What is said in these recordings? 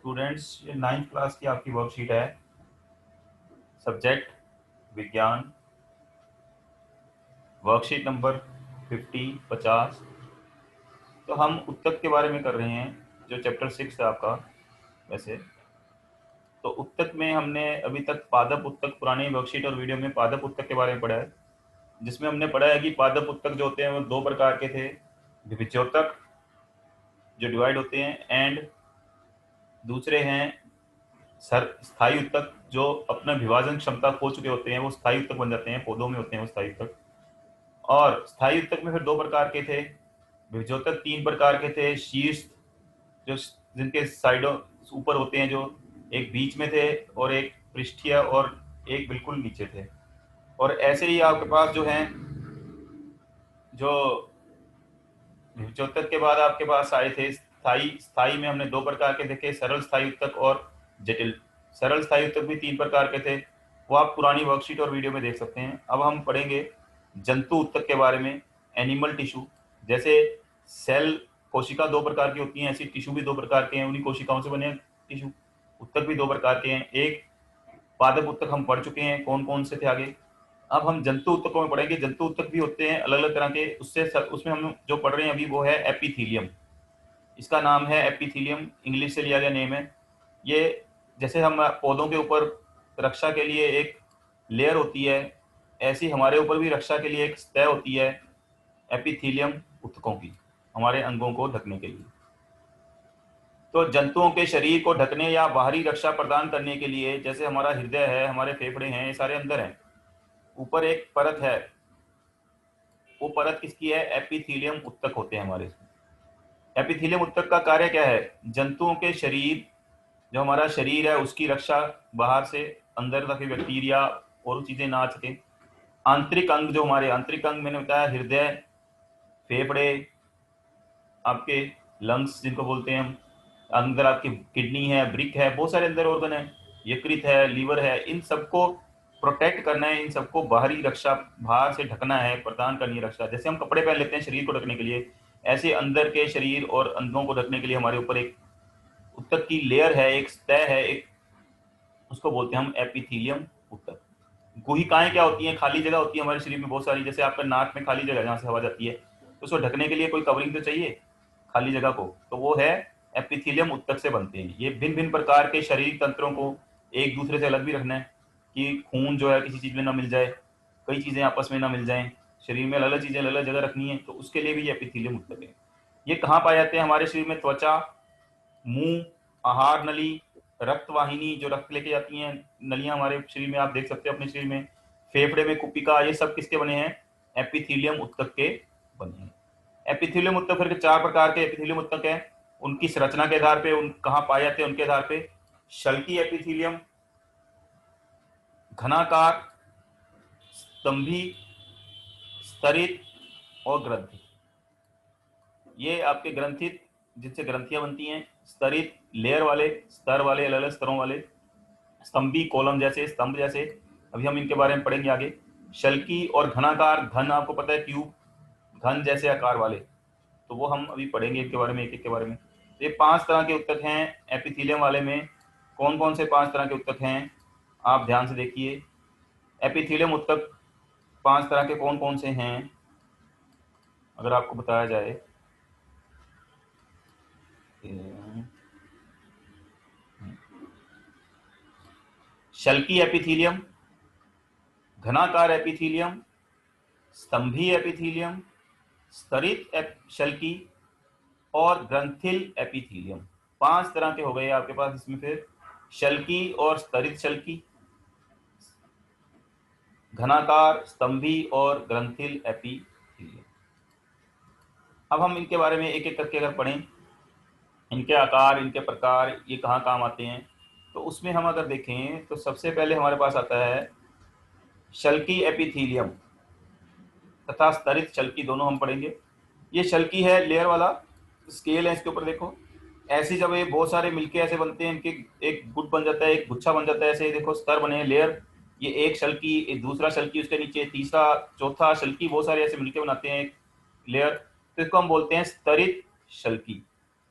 Students, ये 9th class की आपकी वर्कशीट है। सब्जेक्ट विज्ञान, वर्कशीट नंबर 50। तो हम उत्तक के बारे में कर रहे हैं, जो चैप्टर 6 है आपका। वैसे तो उत्तक में हमने अभी तक पादप उत्तक, पुरानी वर्कशीट और वीडियो में पादप उत्तक के बारे में पढ़ा है, जिसमें हमने पढ़ा है कि पादप उत्तक जो होते हैं वो दो प्रकार के थे। विभिज्योतक जो डिवाइड होते हैं, एंड दूसरे हैं स्थायी उत्तक जो अपना विभाजन क्षमता खो चुके होते हैं, वो स्थायी उत्तक बन जाते हैं, पौधों में होते हैं वो स्थायी उत्तक। और स्थायी उत्तक में फिर दो प्रकार के थे। विभज्योतक तीन प्रकार के थे। शीर्ष जो जिनके साइडों ऊपर होते हैं, जो एक बीच में थे और एक पृष्ठीय और एक बिल्कुल नीचे थे। और ऐसे ही आपके पास जो हैं, जो विभज्योतक के बाद आपके पास आए थे स्थायी। स्थायी में हमने दो प्रकार के देखे, सरल स्थायी उत्तक और जटिल। सरल स्थायी उत्तक भी तीन प्रकार के थे, वो आप पुरानी वर्कशीट और वीडियो में देख सकते हैं। अब हम पढ़ेंगे जंतु उत्तक के बारे में। एनिमल टिश्यू, जैसे सेल कोशिका दो प्रकार की होती हैं, ऐसी टिश्यू भी दो प्रकार के हैं, उन्हीं कोशिकाओं से बने टिश्यू। उत्तक भी दो प्रकार के हैं। एक पादप उत्तक हम पढ़ चुके हैं, कौन कौन से थे आगे। अब हम जंतु उत्तकों में पढ़ेंगे। जंतु उत्तक भी होते हैं अलग अलग तरह के। उसमें हम जो पढ़ रहे हैं अभी वो है एपिथीलियम। इसका नाम है एपिथीलियम, इंग्लिश से लिया गया नेम है ये। जैसे हम पौधों के ऊपर रक्षा के लिए एक लेयर होती है, ऐसी हमारे ऊपर भी रक्षा के लिए एक सतह होती है एपिथीलियम उत्तकों की, हमारे अंगों को ढकने के लिए। तो जंतुओं के शरीर को ढकने या बाहरी रक्षा प्रदान करने के लिए, जैसे हमारा हृदय है, हमारे फेफड़े हैं, ये सारे अंदर हैं। ऊपर एक परत है, वो परत किसकी है? एपिथीलियम उत्तक होते हैं हमारे इसमें। एपिथीलियम उत्तक का कार्य क्या है? जंतुओं के शरीर, जो हमारा शरीर है, उसकी रक्षा बाहर से अंदर तक बैक्टीरिया और चीजें ना आ सके। आंतरिक अंग, जो हमारे आंतरिक अंग मैंने बताया, हृदय, फेफड़े, आपके लंग्स जिनको बोलते हैं हम, अंदर आपकी किडनी है, ब्रिक है, बहुत सारे अंदर ऑर्गन है, यकृत है, लीवर है। इन सबको प्रोटेक्ट करना है, इन सबको बाहरी रक्षा, बाहर से ढकना है, प्रदान करनी है रक्षा। जैसे हम कपड़े पहन लेते हैं शरीर को ढकने के लिए, ऐसे अंदर के शरीर और अंगों को ढकने के लिए हमारे ऊपर एक उत्तक की लेयर है, एक सतह है, एक, उसको बोलते हैं हम एपिथीलियम उत्तक। गुहिकाएं क्या होती हैं? खाली जगह होती है हमारे शरीर में बहुत सारी। जैसे आपका नाक में खाली जगह जहाँ से हवा जाती है, तो उसको ढकने के लिए कोई कवरिंग तो चाहिए खाली जगह को, तो वो है एपिथीलियम उत्तक से बनते हैं। ये भिन्न भिन्न प्रकार के शरीर तंत्रों को एक दूसरे से अलग भी रखना है, कि खून जो है किसी चीज में ना मिल जाए, कई चीजें आपस में ना मिल जाएं, शरीर में अलग अलग चीजें अलग अलग जगह रखनी है, तो उसके लिए भी ये एपिथीलियम उत्तक है। ये कहाँ पाए जाते हैं हमारे शरीर में? त्वचा, मुंह, आहार नली, रक्त वाहिनी जो रक्त लेके जाती हैं नलियां हमारे शरीर में, आप देख सकते हैं अपने शरीर में, फेफड़े में कुपिका, ये सब किसके बने हैं? एपिथीलियम उत्तक के बने हैं। एपिथेलियम उत्तक फिर चार प्रकार के एपिथेलियम उत्तक हैं, उनकी संरचना के आधार पे, उन कहाँ पाए जाते हैं उनके आधार पे। शल्की एपिथेलियम, घनाकार, स्तंभी, स्तरित और ग्रंथि। ये आपके ग्रंथित, जिनसे ग्रंथियां बनती हैं। स्तरित, लेयर वाले, स्तर वाले, अलग अलग स्तरों वाले। स्तंभी, कॉलम जैसे, स्तंभ जैसे। अभी हम इनके बारे में पढ़ेंगे आगे। शल्की और घनाकार, घन आपको पता है क्यूब, घन जैसे आकार वाले, तो वो हम अभी पढ़ेंगे इनके बारे में, एक एक के बारे में। तो ये पांच तरह के उत्तक हैं एपिथेलियम वाले में। कौन कौन से पांच तरह के उत्तक हैं आप ध्यान से देखिए। एपिथेलियम उत्तक पांच तरह के कौन कौन से हैं, अगर आपको बताया जाए। शल्की एपिथेलियम, घनाकार एपिथेलियम, स्तंभी एपिथेलियम, स्तरित शल्की और ग्रंथिल एपिथेलियम। पांच तरह के हो गए आपके पास इसमें। फिर शल्की और स्तरित शल्की, घनाकार, स्तंभी और ग्रंथिल एपिथेलियम। अब हम इनके बारे में एक एक करके अगर पढ़ें, इनके आकार, इनके प्रकार, ये कहाँ काम आते हैं, तो उसमें हम अगर देखें तो सबसे पहले हमारे पास आता है शल्की एपिथेलियम तथा स्तरित शल्की, दोनों हम पढ़ेंगे। ये शल्की है, लेयर वाला स्केल है, इसके ऊपर देखो। ऐसे जब ये बहुत सारे मिलके ऐसे बनते हैं, इनके एक गुट बन जाता है, एक गुच्छा बन जाता है, ऐसे देखो स्तर बने हैं, लेयर। ये एक शल्की, एक दूसरा शल्की, उसके नीचे तीसरा, चौथा शल्की, बहुत सारे ऐसे मिलके बनाते हैं एक लेयर, तो इसको हम बोलते हैं स्तरित शल्की।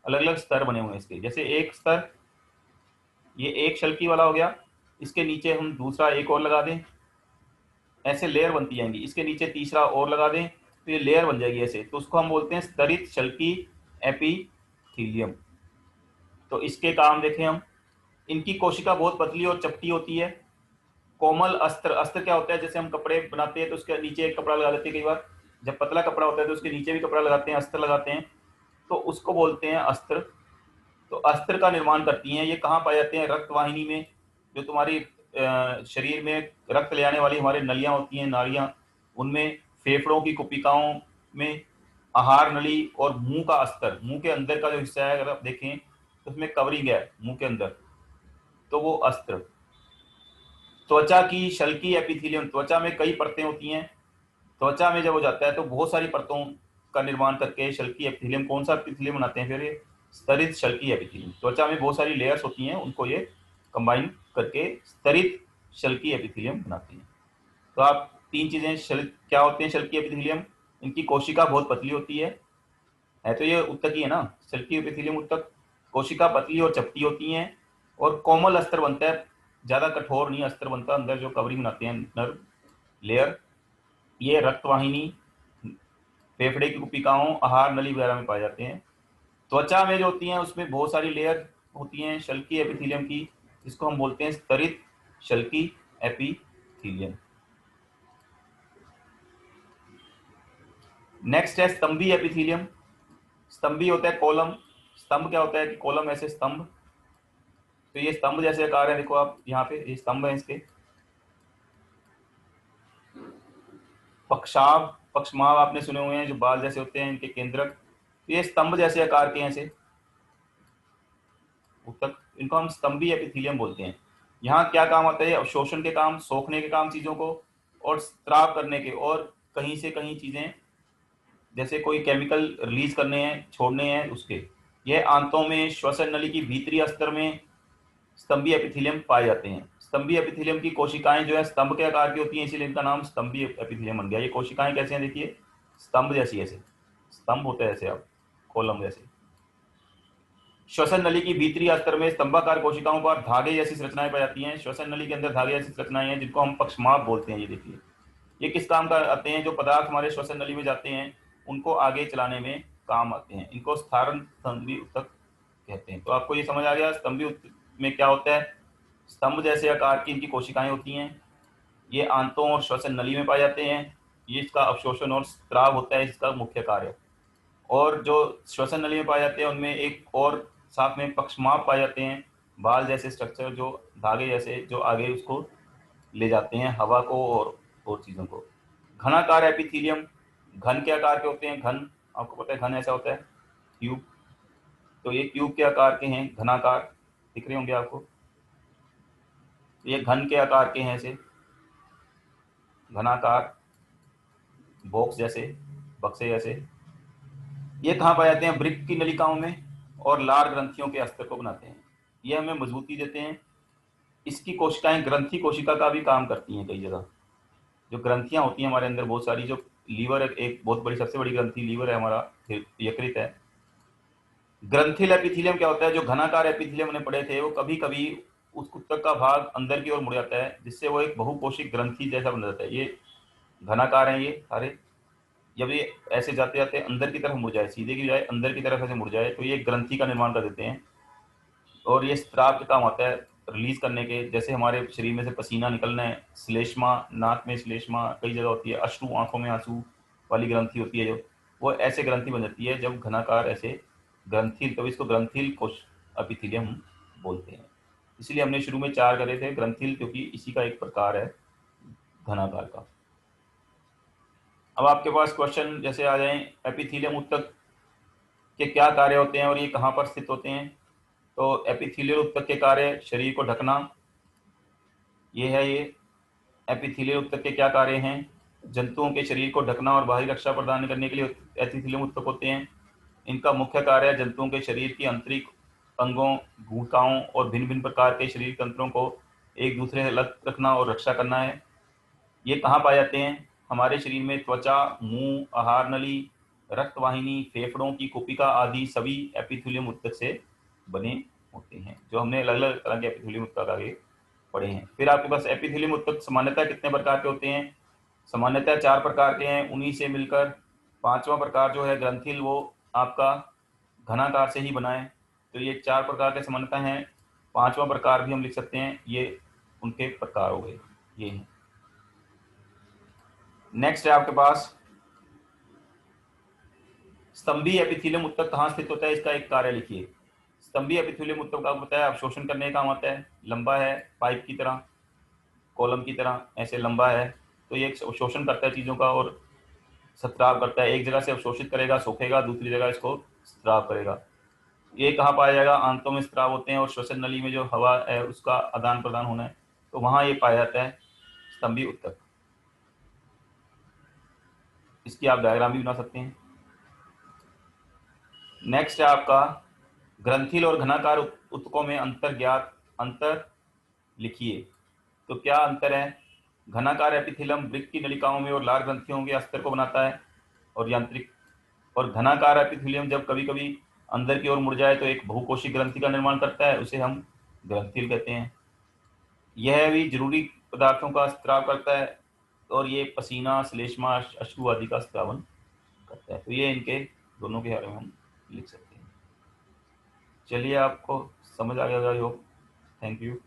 अलग अलग स्तर बने हुए हैं इसके। जैसे एक स्तर, ये एक शल्की वाला हो गया, इसके नीचे हम दूसरा एक और लगा दें, ऐसे लेयर बनती जाएंगी, इसके नीचे तीसरा और लगा दें तो ये लेयर बन जाएगी ऐसे, तो उसको हम बोलते हैं स्तरित शल्की एपिथीलियम। तो इसके काम देखें हम, इनकी कोशिका बहुत पतली और चपटी होती है। कोमल अस्त्र, अस्त्र क्या होता है, जैसे हम कपड़े बनाते हैं तो उसके नीचे एक कपड़ा लगा लेते हैं, कई बार जब पतला कपड़ा होता है तो उसके नीचे भी कपड़ा लगाते हैं, अस्त्र लगाते हैं, तो उसको बोलते हैं अस्त्र। तो अस्त्र का निर्माण करती हैं। ये कहाँ पाए जाते हैं, रक्त वाहिनी में, जो तुम्हारी शरीर में रक्त ले आने वाली हमारे नलियां होती हैं, नाड़ियां, उनमें, फेफड़ों की कुपिकाओं में, आहार नली और मुंह का अस्तर, मुंह के अंदर का जो हिस्सा है अगर आप देखें तो उसमें कवरिंग है मुंह के अंदर, तो वो अस्त्र। त्वचा की शल्की एपिथीलियम, त्वचा में कई परतें होती हैं, त्वचा में जब हो जाता है तो बहुत सारी परतों का निर्माण करके शल्की एपिथेलियम, कौन सा एपिथेलियम बनाते हैं फिर, ये स्तरित शल्की एपिथेलियम। त्वचा में बहुत सारी लेयर्स होती हैं, उनको ये कंबाइन करके स्तरित शल्की एपिथेलियम बनाते हैं। तो आप तीन चीजें क्या होते हैं शल्की एपिथेलियम, इनकी कोशिका बहुत पतली होती है तो ये उत्तक ही है ना, शल्की एपिथेलियम उत्तक, कोशिका पतली और चपटी होती हैं, और कोमल अस्तर बनता है, ज्यादा कठोर नहीं अस्तर बनता, अंदर जो कवरिंग बनाते हैं नर्व लेयर, ये रक्तवाहिनी, फेफड़े की कुपिकाओं, आहार नली वगैरह में पाए जाते हैं। त्वचा में जो होती हैं उसमें बहुत सारी लेयर होती हैं शल्की एपिथेलियम की, जिसको हम बोलते हैं स्तरित शल्की एपिथेलियम। नेक्स्ट है स्तंभी एपिथेलियम। स्तंभी होता है कॉलम, स्तंभ क्या होता है कि कॉलम ऐसे स्तंभ, तो ये स्तंभ जैसे आकार है, देखो आप यहाँ पे ये स्तंभ है, इसके पक्षाव, पक्षमाव आपने सुने हुए हैं, जो बाल जैसे होते हैं इनके केंद्रक, तो ये स्तंभ जैसे आकार के हैं ऐसे उत्तक, इनको हम स्तंभी एपिथेलियम बोलते हैं। यहाँ क्या काम आता है, अवशोषण के काम, सोखने के काम चीजों को, और स्त्राव करने के, और कहीं से कहीं चीजें जैसे कोई केमिकल रिलीज करने हैं, छोड़ने हैं उसके। यह आंतों में, श्वसन नली की भीतरी अस्तर में स्तंभी एपिथेलियम पाए जाते हैं। स्तंभी एपिथेलियम की कोशिकाएं जो है स्तंभ के आकार की होती हैं, इसीलिए इनका नाम स्तंभी एपिथेलियम बन गया। ये कोशिकाएं कैसे हैं देखिए, स्तंभ जैसी, ऐसे स्तंभ होते हैं ऐसे, आप कॉलम जैसे। श्वसन नली की भीतरी अस्तर में स्तंभाकार कोशिकाओं पर धागे जैसी संरचनाएं पाई जाती हैं। श्वसन नली के अंदर धागे जैसी संरचनाएं हैं, जिनको हम पक्षमाप बोलते हैं। ये देखिए, ये किस काम का आते हैं, जो पदार्थ हमारे श्वसन नली में जाते हैं उनको आगे चलाने में काम आते हैं, इनको स्थारण स्तंभी उत्तक कहते हैं। तो आपको ये समझ आ गया स्तंभी उत्तक में क्या होता है, स्तंभ जैसे आकार की इनकी कोशिकाएं होती हैं, ये आंतों और श्वसन नली में पाए जाते हैं, ये इसका अवशोषण और स्त्राव होता है इसका मुख्य कार्य। और जो श्वसन नली में पाए जाते हैं उनमें एक और साथ में पक्षमाप पाए जाते हैं, बाल जैसे स्ट्रक्चर, जो धागे जैसे, जो आगे उसको ले जाते हैं हवा को और चीजों को। घनाकार एपिथेलियम, घन के आकार के होते हैं, घन आपको पता है, घन ऐसा होता है क्यूब, तो ये क्यूब के आकार के हैं, घनाकार दिख रहे होंगे आपको, ये घन के आकार के हैं ऐसे, घनाकार, बॉक्स जैसे, बक्से जैसे। ये कहाँ पाए जाते हैं, वृक्क की नलिकाओं में और लार ग्रंथियों के अस्तर को बनाते हैं, ये हमें मजबूती देते हैं। इसकी कोशिकाएं ग्रंथि कोशिका का भी काम करती हैं कई जगह, जो ग्रंथियां होती हैं हमारे अंदर बहुत सारी, जो लीवर एक बहुत बड़ी, सबसे बड़ी ग्रंथि लीवर है हमारा, यकृत है। ग्रंथिल एपिथेलियम क्या होता है, जो घनाकार एपिथेलियम हमने पढ़े थे, वो कभी कभी उस उत्तक का भाग अंदर की ओर मुड़ जाता है, जिससे वो एक बहुकोशिक ग्रंथि जैसा बन जाता है। ये घनाकार है ये सारे, जब ये ऐसे जाते जाते अंदर की तरफ मुड़ जाए, सीधे की बजाय अंदर की तरफ ऐसे मुड़ जाए, तो ये ग्रंथि का निर्माण कर देते हैं। और ये स्त्राव के काम आता है रिलीज करने के, जैसे हमारे शरीर में से पसीना निकलना है, श्लेष्मा, नाक में श्लेष्मा कई जगह होती है, अश्रु आंखों में आंसू वाली ग्रंथि होती है, जो वो ऐसे ग्रंथि बन जाती है जब घनाकार ऐसे ग्रंथिल, तो इसको ग्रंथिल कोश एपिथेलियम बोलते हैं। इसलिए हमने शुरू में 4 करे थे ग्रंथिल, क्योंकि इसी का एक प्रकार है घनाकार का। अब आपके पास क्वेश्चन जैसे आ जाए, एपिथेलियम उत्तक के क्या कार्य होते हैं और ये कहाँ पर स्थित होते हैं। तो एपिथेलियल उत्तक के कार्य, शरीर को ढकना, ये है ये। एपिथेलियल उत्तक के क्या कार्य हैं, जंतुओं के शरीर को ढकना और बाहरी रक्षा प्रदान करने के लिए एपिथेलियम उत्तक होते हैं। इनका मुख्य कार्य है जंतुओं के शरीर की आंतरिक अंगों, भूमिकाओं और भिन्न भिन्न प्रकार के शरीर तंत्रों को एक दूसरे से अलग रखना और रक्षा करना है। ये कहाँ पाए जाते हैं, हमारे शरीर में त्वचा, मुंह, आहार नली, रक्तवाहिनी, फेफड़ों की कुपिका आदि सभी एपिथेलियम उत्तक से बने होते हैं, जो हमने अलग अलग तरह के एपिथेलियम ऊतक आगे पढ़े हैं। फिर आपके पास एपिथेलियम ऊतक सामान्यतः कितने प्रकार के होते हैं? सामान्यतः 4 प्रकार के हैं। उन्हीं से मिलकर 5वां प्रकार जो है ग्रंथिल, वो आपका घनाकार से ही बना है। तो ये 4 प्रकार के सामान्यतः हैं। 5वां प्रकार भी हम लिख सकते हैं, ये उनके प्रकार हो गए, ये हैं। नेक्स्ट है आपके पास स्तंभी एपिथेलियम ऊतक कहाँ स्थित होता है, इसका एक कार्य लिखिए। स्तंभी एपिथेलियम ऊतक का बताया अवशोषण करने का काम आता है। लंबा है, पाइप की तरह, कॉलम की तरह ऐसे लंबा है, तो ये अवशोषण करता है चीजों का और स्त्राव करता है। एक जगह से अवशोषित करेगा, सोखेगा, दूसरी जगह इसको स्त्राव करेगा। ये कहाँ पाया जाएगा? आंतों में स्त्राव होते हैं और श्वसन नली में जो हवा है उसका आदान प्रदान होना है, तो वहां ये पाया जाता है स्तंभी ऊतक। इसकी आप डायग्राम भी बना सकते हैं। नेक्स्ट है आपका ग्रंथिल और घनाकार ऊतकों में अंतर लिखिए। तो क्या अंतर है? घनाकार एपिथेलियम वृक्क की नलिकाओं में और लार ग्रंथियों के अस्तर को बनाता है और यांत्रिक, और घनाकार एपिथेलियम जब कभी कभी अंदर की ओर मुड़ जाए तो एक बहुकोशीय ग्रंथि का निर्माण करता है, उसे हम ग्रंथिल कहते हैं। यह भी जरूरी पदार्थों का स्त्राव करता है और ये पसीना, श्लेष्मा, अश्रु आदि का स्त्रावन करता है। तो ये इनके दोनों के बारे में हम लिख सकते हैं। चलिए, आपको समझ आ गया होगा। Thank you.